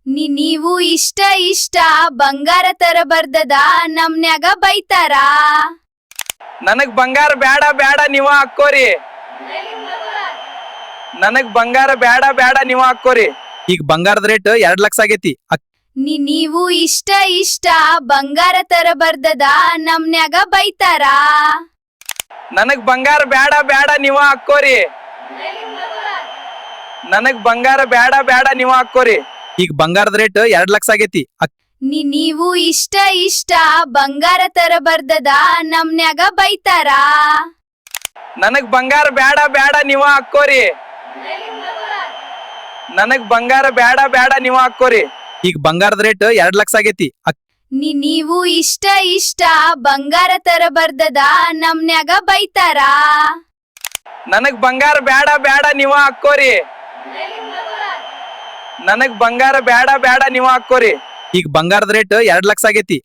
ನೀವು ಇಷ್ಟ ಇಷ್ಟ ಬಂಗಾರ ತರ ಬರ್ದದ ನಮ್ನ್ಯಾಗ ಬೈತಾರ. ನನಗ್ ಬಂಗಾರ ಬೇಡ ಬೇಡ ನೀವ ಹಾಕೋರಿ. ನನಗ್ ಬಂಗಾರ ಬೇಡ ಬೇಡ ನೀವ ಹಾಕೋರಿ. ಈಗ ಬಂಗಾರದ ರೇಟ್ 2 ಲಕ್ಷ ಆಗೈತಿ. ನೀವು ಇಷ್ಟ ಇಷ್ಟ ಬಂಗಾರ ತರ ಬರ್ದದ ನಮ್ನ್ಯಾಗ ಬೈತಾರ. ನನಗ್ ಬಂಗಾರ ಬೇಡ ಬೇಡ ನೀವ ಹಾಕೋರಿ. ನನಗ್ ಬಂಗಾರ ಬೇಡ ಬೇಡ ನೀವ ಹಾಕೋರಿ. ಈಗ ಬಂಗಾರದ ರೇಟ್ 2 ಲಕ್ಷ ಆಗೈತಿ. ನೀವು ಇಷ್ಟ ಇಷ್ಟ ಬಂಗಾರ ತರ ಬರ್ದದ ನಮ್ನ್ಯಾಗ ಬೈತಾರ. ನನಗ್ ಬಂಗಾರ ಬೇಡ ಬೇಡ ನೀವ ಹಾಕೋರಿ. ನನಗ್ ಬಂಗಾರ ಬೇಡ ಬೇಡ ನೀವ ಹಾಕೋರಿ. ಈಗ ಬಂಗಾರದ ರೇಟ್ 2 ಲಕ್ಷ ಆಗೈತಿ. ನೀವು ಇಷ್ಟ ಇಷ್ಟ ಬಂಗಾರ ತರ ಬರ್ದದ ನಮ್ನ್ಯಾಗ ಬೈತಾರ. ನನಗ್ ಬಂಗಾರ ಬೇಡ ಬೇಡ ನೀವ ಹಾಕೋರಿ. ನನಗ್ ಬಂಗಾರ ಬೇಡ ಬೇಡ ನೀವ ಹಾಕೋರಿ. ಈಗ ಬಂಗಾರದ ರೇಟ್ 2 ಲಕ್ಷ ಆಗೈತಿ.